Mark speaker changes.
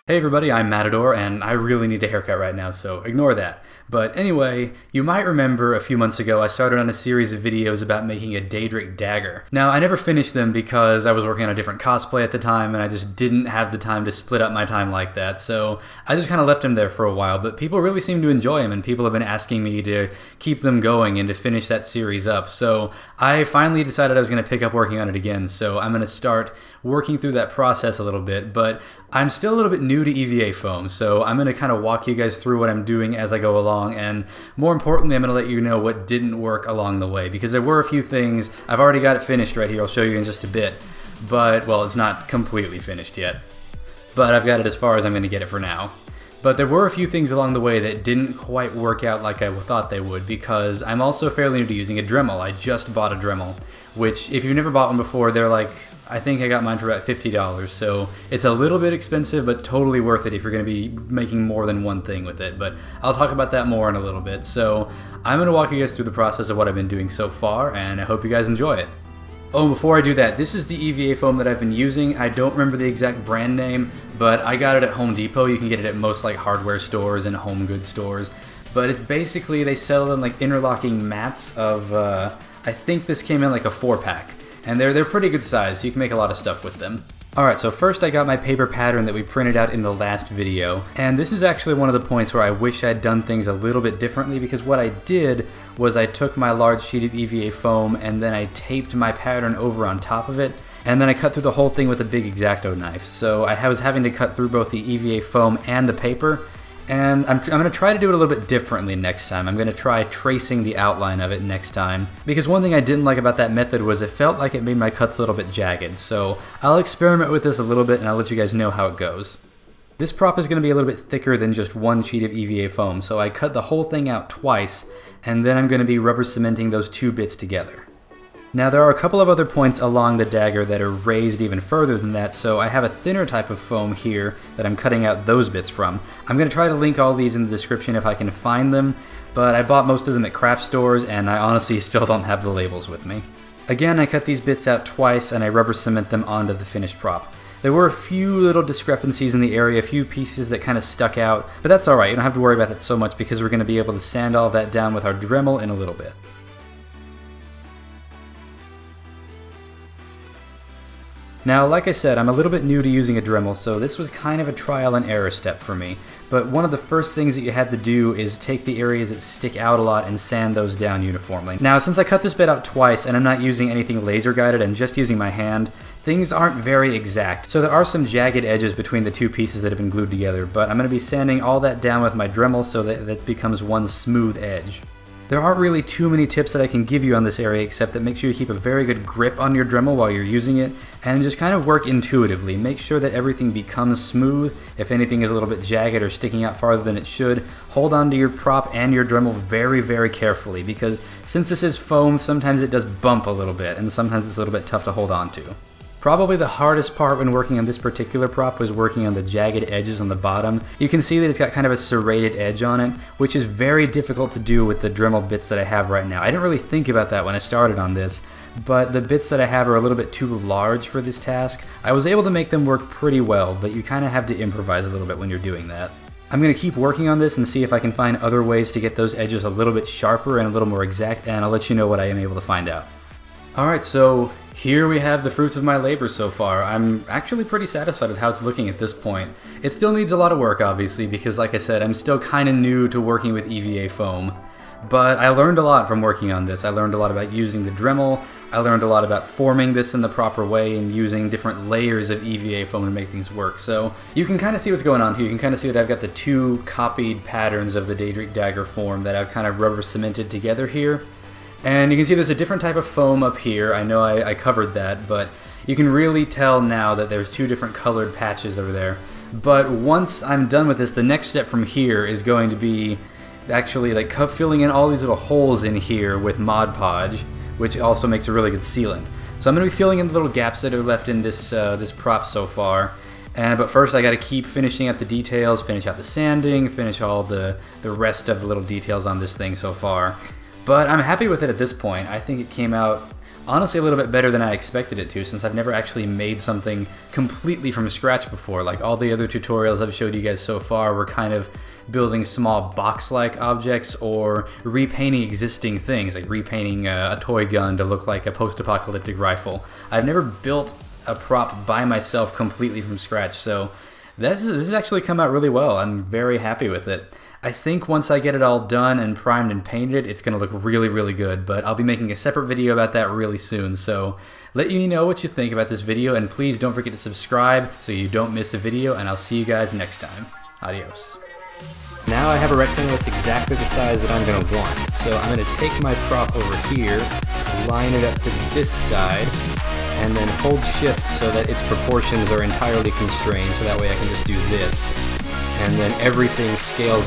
Speaker 1: Hey everybody, I'm Matador, and I really need a haircut right now, so ignore that. But anyway, you might remember a few months ago I started on a series of videos about making a Daedric dagger. Now, I never finished them because I was working on a different cosplay at the time, and I just didn't have the time to split up my time like that, so I just kind of left them there for a while, but people really seem to enjoy them, and people have been asking me to keep them going and to finish that series up, so I finally decided I was going to pick up working on it again, so I'm going to start working through that process a little bit, but I'm still a little bit new to EVA foam, so I'm going to kind of walk you guys through what I'm doing as I go along, and more importantly, I'm going to let you know what didn't work along the way, because there were a few things. I've already got it finished right here. I'll show you in just a bit, but, well, it's not completely finished yet, but I've got it as far as I'm going to get it for now. But there were a few things along the way that didn't quite work out like I thought they would, because I'm also fairly new to using a Dremel. I just bought a Dremel, which, if you've never bought one before, they're like, I think I got mine for about $50, so it's a little bit expensive, but totally worth it if you're going to be making more than one thing with it. But I'll talk about that more in a little bit. So I'm going to walk you guys through the process of what I've been doing so far, and I hope you guys enjoy it. Oh, before I do that, this is the EVA foam that I've been using. I don't remember the exact brand name, but I got it at Home Depot. You can get it at most like hardware stores and home goods stores. But it's basically, they sell them like interlocking mats of, I think this came in like a 4-pack. And they're pretty good size, so you can make a lot of stuff with them. Alright, so first I got my paper pattern that we printed out in the last video, and this is actually one of the points where I wish I'd done things a little bit differently, because what I did was I took my large sheet of EVA foam and then I taped my pattern over on top of it, and then I cut through the whole thing with a big X-Acto knife. So I was having to cut through both the EVA foam and the paper, and I'm going to try to do it a little bit differently next time. I'm going to try tracing the outline of it next time, because one thing I didn't like about that method was it felt like it made my cuts a little bit jagged. So I'll experiment with this a little bit and I'll let you guys know how it goes. This prop is going to be a little bit thicker than just one sheet of EVA foam, so I cut the whole thing out twice, and then I'm going to be rubber cementing those two bits together. Now there are a couple of other points along the dagger that are raised even further than that, so I have a thinner type of foam here that I'm cutting out those bits from. I'm going to try to link all these in the description if I can find them, but I bought most of them at craft stores and I honestly still don't have the labels with me. Again, I cut these bits out twice and I rubber cement them onto the finished prop. There were a few little discrepancies in the area, a few pieces that kind of stuck out, but that's alright, you don't have to worry about that so much because we're going to be able to sand all that down with our Dremel in a little bit. Now, like I said, I'm a little bit new to using a Dremel, so this was kind of a trial and error step for me. But one of the first things that you have to do is take the areas that stick out a lot and sand those down uniformly. Now, since I cut this bit out twice and I'm not using anything laser guided, I'm just using my hand, things aren't very exact. So there are some jagged edges between the two pieces that have been glued together, but I'm going to be sanding all that down with my Dremel so that it becomes one smooth edge. There aren't really too many tips that I can give you on this area, except that make sure you keep a very good grip on your Dremel while you're using it, and just kind of work intuitively. Make sure that everything becomes smooth. If anything is a little bit jagged or sticking out farther than it should, hold on to your prop and your Dremel very, very carefully, because since this is foam, sometimes it does bump a little bit, and sometimes it's a little bit tough to hold on to. Probably the hardest part when working on this particular prop was working on the jagged edges on the bottom. You can see that it's got kind of a serrated edge on it, which is very difficult to do with the Dremel bits that I have right now. I didn't really think about that when I started on this, but the bits that I have are a little bit too large for this task. I was able to make them work pretty well, but you kind of have to improvise a little bit when you're doing that. I'm going to keep working on this and see if I can find other ways to get those edges a little bit sharper and a little more exact, and I'll let you know what I am able to find out. Alright, so here we have the fruits of my labor so far. I'm actually pretty satisfied with how it's looking at this point. It still needs a lot of work, obviously, because like I said, I'm still kind of new to working with EVA foam. But I learned a lot from working on this. I learned a lot about using the Dremel. I learned a lot about forming this in the proper way and using different layers of EVA foam to make things work. So you can kind of see what's going on here. You can kind of see that I've got the two copied patterns of the Daedric dagger form that I've kind of rubber cemented together here. And you can see there's a different type of foam up here. I know I covered that, but you can really tell now that there's two different colored patches over there. But once I'm done with this, the next step from here is going to be actually like filling in all these little holes in here with Mod Podge, which also makes a really good sealant. So I'm going to be filling in the little gaps that are left in this this prop so far. But first I got to keep finishing out the details, finish out the sanding, finish all the rest of the little details on this thing so far. But I'm happy with it at this point. I think it came out honestly a little bit better than I expected it to, since I've never actually made something completely from scratch before. Like all the other tutorials I've showed you guys so far were kind of building small box-like objects or repainting existing things, like repainting a toy gun to look like a post-apocalyptic rifle. I've never built a prop by myself completely from scratch, so this has actually come out really well. I'm very happy with it. I think once I get it all done and primed and painted, it's going to look really, really good, but I'll be making a separate video about that really soon, so let me know what you think about this video, and please don't forget to subscribe so you don't miss a video, and I'll see you guys next time. Adios. Now I have a rectangle that's exactly the size that I'm going to want, so I'm going to take my prop over here, line it up to this side, and then hold shift so that its proportions are entirely constrained, so that way I can just do this, and then everything scales